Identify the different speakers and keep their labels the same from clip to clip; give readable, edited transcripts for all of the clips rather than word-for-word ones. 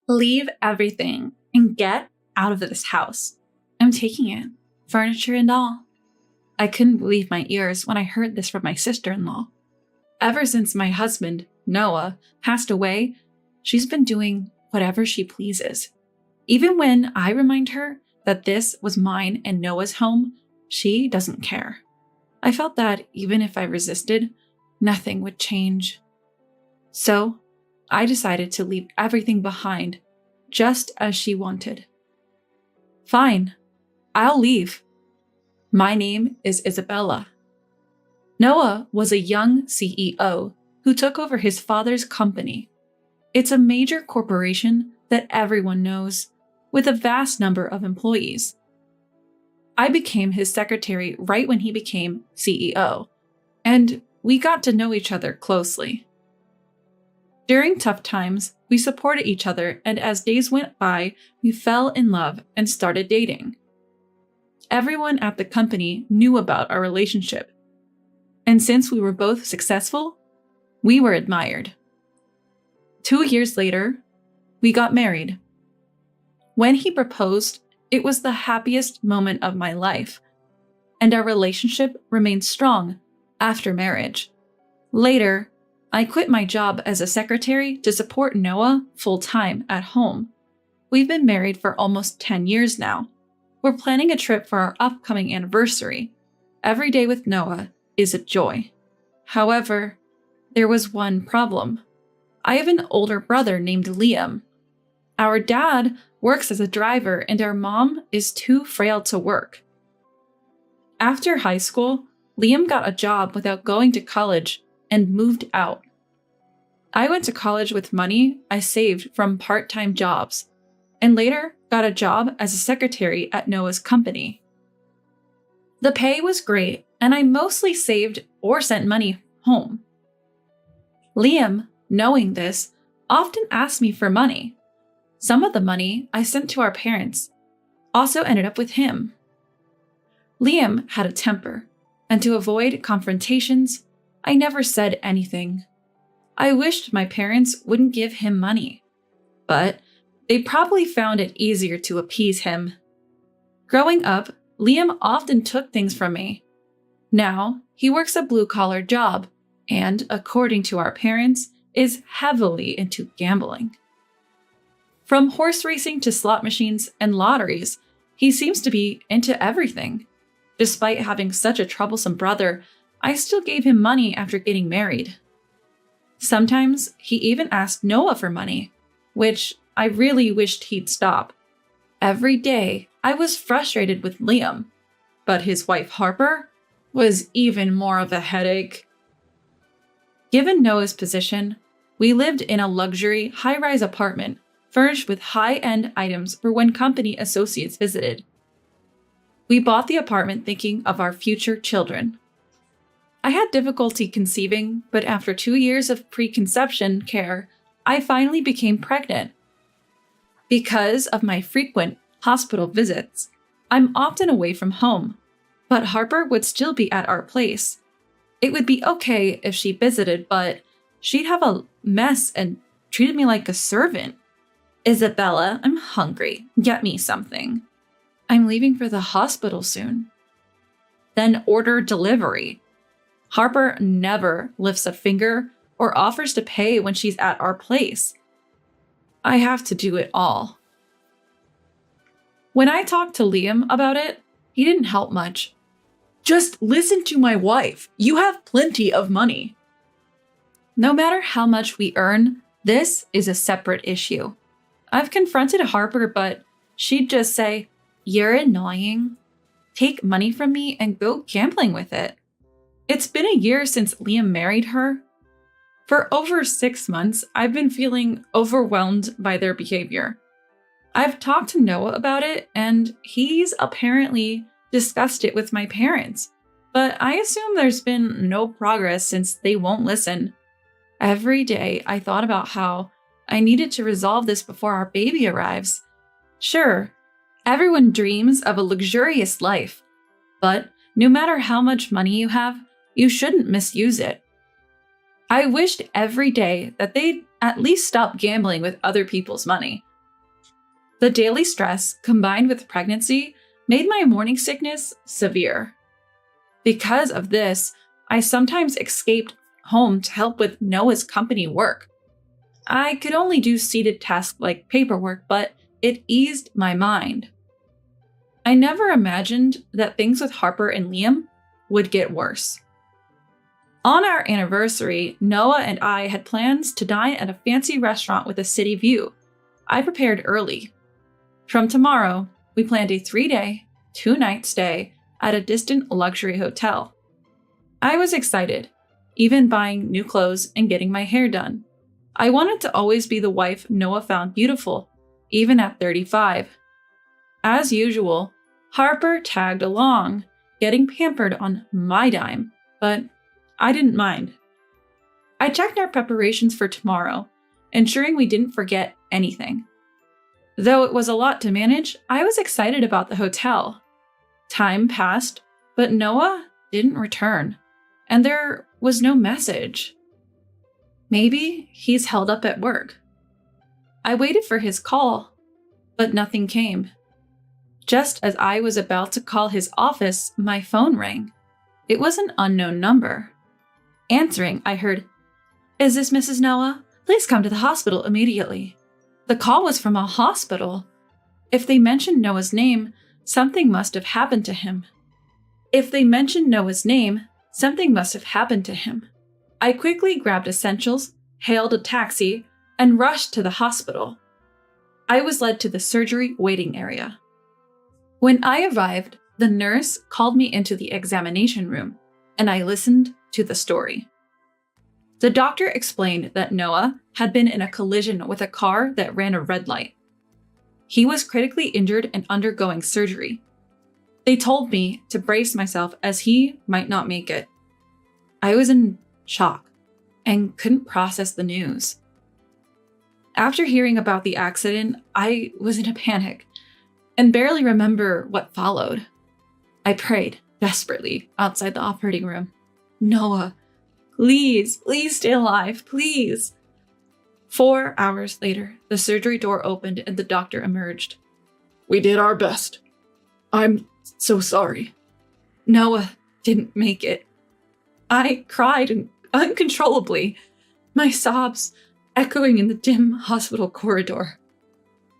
Speaker 1: Leave everything and get out of this house. I'm taking it, furniture and all. I couldn't believe my ears when I heard this from my sister-in-law. Ever since my husband, Noah, passed away, she's been doing whatever she pleases. Even when I remind her that this was mine and Noah's home, she doesn't care. I felt that even if I resisted, nothing would change. So, I decided to leave everything behind, just as she wanted. Fine, I'll leave. My name is Isabella. Noah was a young CEO who took over his father's company. It's a major corporation that everyone knows, with a vast number of employees. I became his secretary right when he became CEO, and we got to know each other closely. During tough times, we supported each other, and as days went by, we fell in love and started dating. Everyone at the company knew about our relationship, and since we were both successful, we were admired. 2 years later, we got married. When he proposed, it was the happiest moment of my life, and our relationship remained strong after marriage. Later, I quit my job as a secretary to support Noah full-time at home. We've been married for almost 10 years now. We're planning a trip for our upcoming anniversary. Every day with Noah is a joy. However, there was one problem. I have an older brother named Liam. Our dad works as a driver and our mom is too frail to work. After high school, Liam got a job without going to college and moved out. I went to college with money I saved from part-time jobs, and later got a job as a secretary at Noah's company. The pay was great, and I mostly saved or sent money home. Liam, knowing this, often asked me for money. Some of the money I sent to our parents also ended up with him. Liam had a temper, and to avoid confrontations, I never said anything. I wished my parents wouldn't give him money, but they probably found it easier to appease him. Growing up, Liam often took things from me. Now, he works a blue-collar job and, according to our parents, is heavily into gambling. From horse racing to slot machines and lotteries, he seems to be into everything. Despite having such a troublesome brother, I still gave him money after getting married. Sometimes he even asked Noah for money, which I really wished he'd stop. Every day, I was frustrated with Liam, but his wife Harper was even more of a headache. Given Noah's position, we lived in a luxury, high-rise apartment furnished with high-end items for when company associates visited. We bought the apartment thinking of our future children. I had difficulty conceiving, but after 2 years of preconception care, I finally became pregnant. Because of my frequent hospital visits, I'm often away from home, but Harper would still be at our place. It would be okay if she visited, but she'd have a mess and treated me like a servant. Isabella, I'm hungry. Get me something. I'm leaving for the hospital soon. Then order delivery. Harper never lifts a finger or offers to pay when she's at our place. I have to do it all. When I talked to Liam about it, he didn't help much. Just listen to my wife. You have plenty of money. No matter how much we earn, this is a separate issue. I've confronted Harper, but she'd just say, "You're annoying. Take money from me and go gambling with it." It's been a year since Liam married her. For over 6 months, I've been feeling overwhelmed by their behavior. I've talked to Noah about it, and he's apparently discussed it with my parents, but I assume there's been no progress since they won't listen. Every day, I thought about how I needed to resolve this before our baby arrives. Sure, everyone dreams of a luxurious life, but no matter how much money you have, you shouldn't misuse it. I wished every day that they'd at least stop gambling with other people's money. The daily stress, combined with pregnancy, made my morning sickness severe. Because of this, I sometimes escaped home to help with Noah's company work. I could only do seated tasks like paperwork, but it eased my mind. I never imagined that things with Harper and Liam would get worse. On our anniversary, Noah and I had plans to dine at a fancy restaurant with a city view. I prepared early. From tomorrow, we planned a 3-day, 2-night stay at a distant luxury hotel. I was excited, even buying new clothes and getting my hair done. I wanted to always be the wife Noah found beautiful, even at 35. As usual, Harper tagged along, getting pampered on my dime, but I didn't mind. I checked our preparations for tomorrow, ensuring we didn't forget anything. Though it was a lot to manage, I was excited about the hotel. Time passed, but Noah didn't return, and there was no message. Maybe he's held up at work. I waited for his call, but nothing came. Just as I was about to call his office, my phone rang. It was an unknown number. Answering, I heard, "Is this Mrs. Noah? Please come to the hospital immediately." The call was from a hospital. If they mentioned Noah's name, something must have happened to him. I quickly grabbed essentials, hailed a taxi, and rushed to the hospital. I was led to the surgery waiting area. When I arrived, the nurse called me into the examination room, and I listened to the story. The doctor explained that Noah had been in a collision with a car that ran a red light. He was critically injured and undergoing surgery. They told me to brace myself as he might not make it. I was in shock and couldn't process the news. After hearing about the accident, I was in a panic and barely remember what followed. I prayed desperately outside the operating room. "Noah, please stay alive, please." 4 hours later, the surgery door opened and the doctor emerged. "We did our best. I'm so sorry." Noah didn't make it. I cried uncontrollably, my sobs echoing in the dim hospital corridor.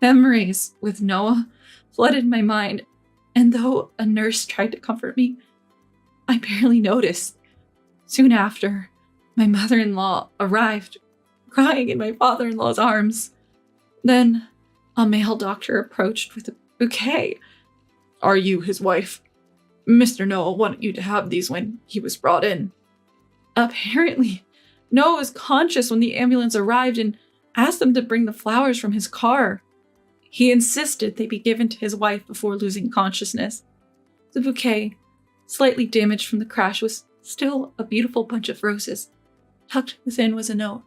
Speaker 1: Memories with Noah flooded my mind, and though a nurse tried to comfort me, I barely noticed. Soon after, my mother-in-law arrived, crying in my father-in-law's arms. Then, a male doctor approached with a bouquet. "Are you his wife? Mr. Noah wanted you to have these when he was brought in." Apparently, Noah was conscious when the ambulance arrived and asked them to bring the flowers from his car. He insisted they be given to his wife before losing consciousness. The bouquet, slightly damaged from the crash, was still a beautiful bunch of roses. Tucked within was a note.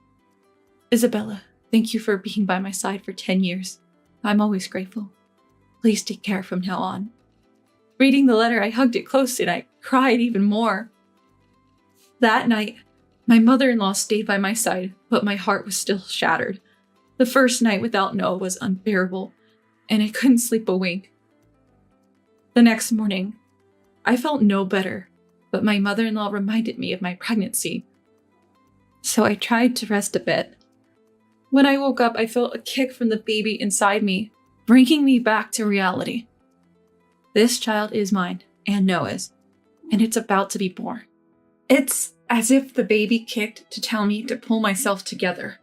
Speaker 1: "Isabella, thank you for being by my side for 10 years. I'm always grateful. Please take care from now on." Reading the letter, I hugged it close and I cried even more. That night, my mother-in-law stayed by my side, but my heart was still shattered. The first night without Noah was unbearable, and I couldn't sleep a wink. The next morning, I felt no better, but my mother-in-law reminded me of my pregnancy. So I tried to rest a bit. When I woke up, I felt a kick from the baby inside me, bringing me back to reality. This child is mine and Noah's, and it's about to be born. It's as if the baby kicked to tell me to pull myself together.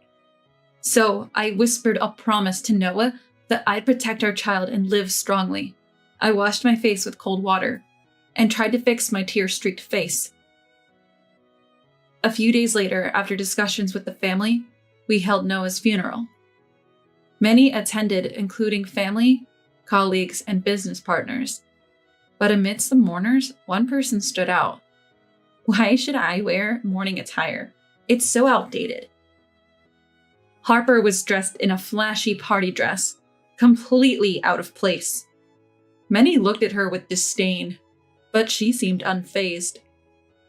Speaker 1: So I whispered a promise to Noah that I'd protect our child and live strongly. I washed my face with cold water and tried to fix my tear-streaked face. A few days later, after discussions with the family, we held Noah's funeral. Many attended, including family, colleagues, and business partners. But amidst the mourners, one person stood out. "Why should I wear mourning attire? It's so outdated." Harper was dressed in a flashy party dress, completely out of place. Many looked at her with disdain, but she seemed unfazed.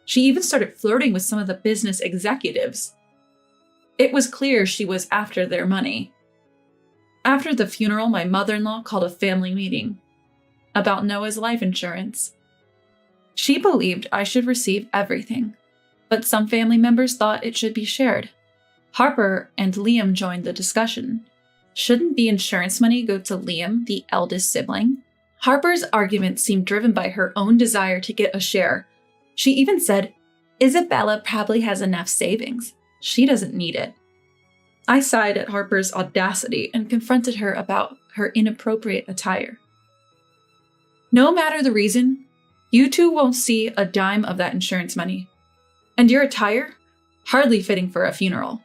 Speaker 1: She even started flirting with some of the business executives. It was clear she was after their money. After the funeral, my mother-in-law called a family meeting about Noah's life insurance. She believed I should receive everything, but some family members thought it should be shared. Harper and Liam joined the discussion. Shouldn't the insurance money go to Liam, the eldest sibling? Harper's argument seemed driven by her own desire to get a share. She even said, Isabella probably has enough savings. She doesn't need it. I sighed at Harper's audacity and confronted her about her inappropriate attire. No matter the reason, you two won't see a dime of that insurance money. And your attire? Hardly fitting for a funeral.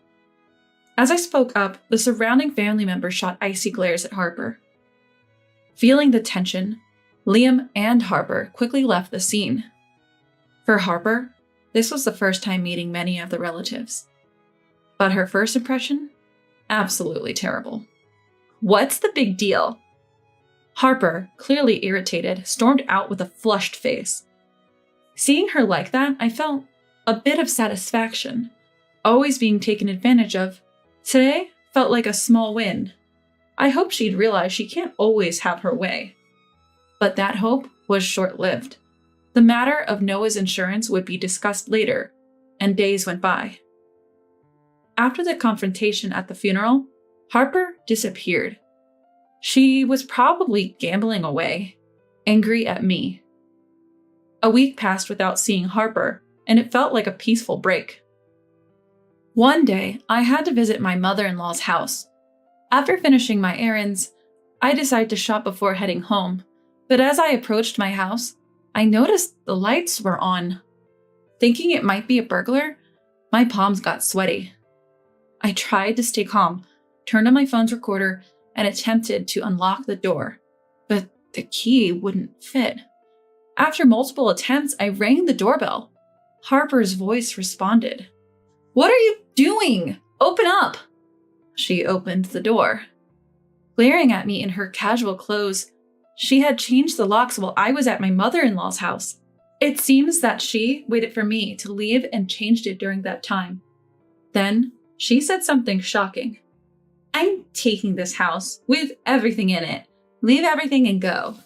Speaker 1: As I spoke up, the surrounding family members shot icy glares at Harper. Feeling the tension, Liam and Harper quickly left the scene. For Harper, this was the first time meeting many of the relatives. But her first impression? Absolutely terrible. What's the big deal? Harper, clearly irritated, stormed out with a flushed face. Seeing her like that, I felt a bit of satisfaction. Always being taken advantage of, today felt like a small win. I hoped she'd realize she can't always have her way. But that hope was short-lived. The matter of Noah's insurance would be discussed later, and days went by. After the confrontation at the funeral, Harper disappeared. She was probably gambling away, angry at me. A week passed without seeing Harper, and it felt like a peaceful break. One day, I had to visit my mother-in-law's house. After finishing my errands, I decided to shop before heading home, but as I approached my house, I noticed the lights were on. Thinking it might be a burglar, my palms got sweaty. I tried to stay calm, turned on my phone's recorder, and attempted to unlock the door, but the key wouldn't fit. After multiple attempts, I rang the doorbell. Harper's voice responded. "What are you doing? Open up!" She opened the door. Glaring at me in her casual clothes, she had changed the locks while I was at my mother-in-law's house. It seems that she waited for me to leave and changed it during that time. Then, she said something shocking. "I'm taking this house with everything in it. Leave everything and go."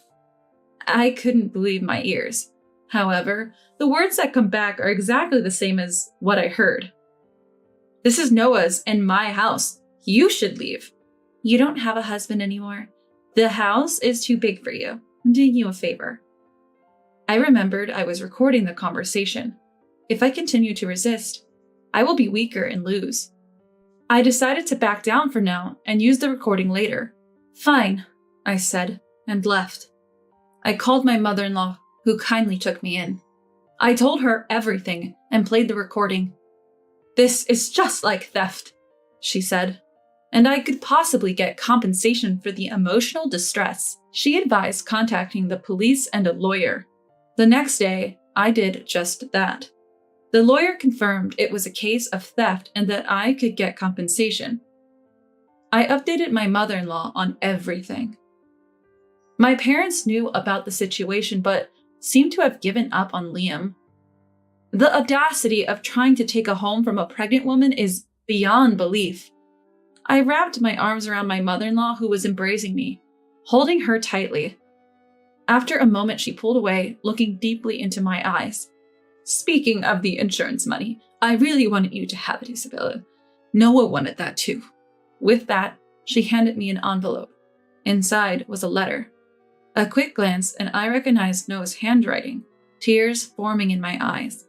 Speaker 1: I couldn't believe my ears. However, the words that come back are exactly the same as what I heard. "This is Noah's and my house. You should leave. You don't have a husband anymore. The house is too big for you. I'm doing you a favor." I remembered I was recording the conversation. If I continue to resist, I will be weaker and lose. I decided to back down for now and use the recording later. "Fine," I said, and left. I called my mother-in-law, who kindly took me in. I told her everything and played the recording. "This is just like theft," she said, "and I could possibly get compensation for the emotional distress." She advised contacting the police and a lawyer. The next day, I did just that. The lawyer confirmed it was a case of theft and that I could get compensation. I updated my mother-in-law on everything. My parents knew about the situation but seemed to have given up on Liam. The audacity of trying to take a home from a pregnant woman is beyond belief. I wrapped my arms around my mother-in-law, who was embracing me, holding her tightly. After a moment, she pulled away, looking deeply into my eyes. "Speaking of the insurance money, I really wanted you to have it, Isabella. Noah wanted that too." With that, she handed me an envelope. Inside was a letter. A quick glance, and I recognized Noah's handwriting, tears forming in my eyes.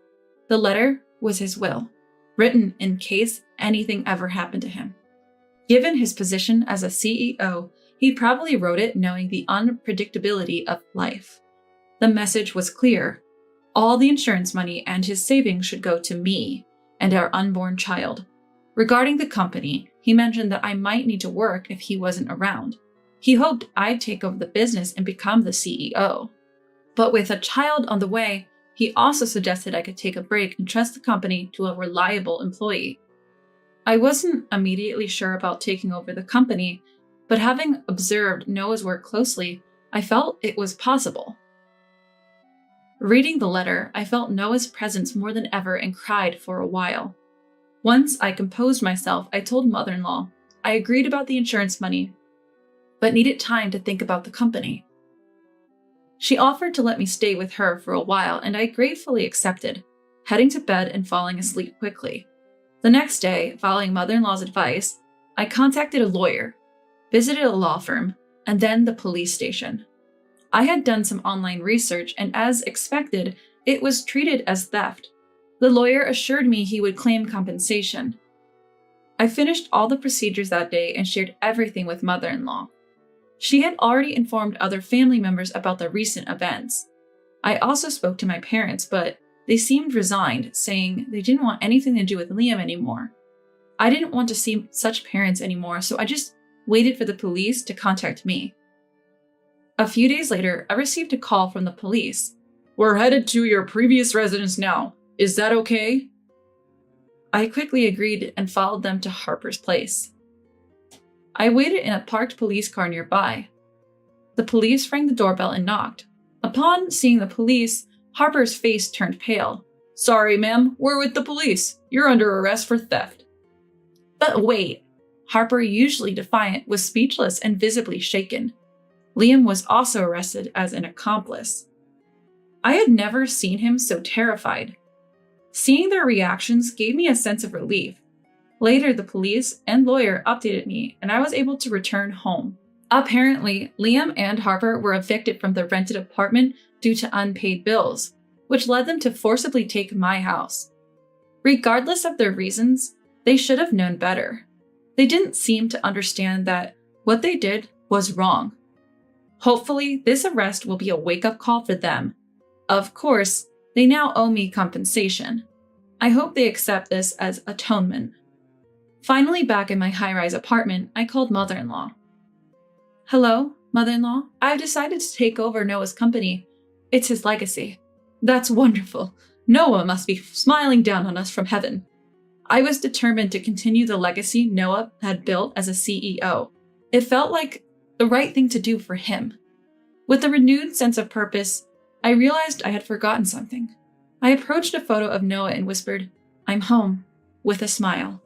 Speaker 1: The letter was his will, written in case anything ever happened to him. Given his position as a CEO, he probably wrote it knowing the unpredictability of life. The message was clear. All the insurance money and his savings should go to me and our unborn child. Regarding the company, he mentioned that I might need to work if he wasn't around. He hoped I'd take over the business and become the CEO. But with a child on the way, he also suggested I could take a break and trust the company to a reliable employee. I wasn't immediately sure about taking over the company, but having observed Noah's work closely, I felt it was possible. Reading the letter, I felt Noah's presence more than ever and cried for a while. Once I composed myself, I told mother-in-law I agreed about the insurance money, but needed time to think about the company. She offered to let me stay with her for a while, and I gratefully accepted, heading to bed and falling asleep quickly. The next day, following mother-in-law's advice, I contacted a lawyer, visited a law firm, and then the police station. I had done some online research, and as expected, it was treated as theft. The lawyer assured me he would claim compensation. I finished all the procedures that day and shared everything with mother-in-law. She had already informed other family members about the recent events. I also spoke to my parents, but they seemed resigned, saying they didn't want anything to do with Liam anymore. I didn't want to see such parents anymore, so I just waited for the police to contact me. A few days later, I received a call from the police. "We're headed to your previous residence now. Is that okay?" I quickly agreed and followed them to Harper's place. I waited in a parked police car nearby. The police rang the doorbell and knocked. Upon seeing the police, Harper's face turned pale. "Sorry, ma'am, we're with the police. You're under arrest for theft." But wait, Harper, usually defiant, was speechless and visibly shaken. Liam was also arrested as an accomplice. I had never seen him so terrified. Seeing their reactions gave me a sense of relief. Later, the police and lawyer updated me, and I was able to return home. Apparently, Liam and Harper were evicted from the rented apartment due to unpaid bills, which led them to forcibly take my house. Regardless of their reasons, they should have known better. They didn't seem to understand that what they did was wrong. Hopefully, this arrest will be a wake-up call for them. Of course, they now owe me compensation. I hope they accept this as atonement. Finally back in my high-rise apartment, I called mother-in-law. "Hello, mother-in-law. I've decided to take over Noah's company. It's his legacy." "That's wonderful. Noah must be smiling down on us from heaven." I was determined to continue the legacy Noah had built as a CEO. It felt like the right thing to do for him. With a renewed sense of purpose, I realized I had forgotten something. I approached a photo of Noah and whispered, "I'm home," with a smile.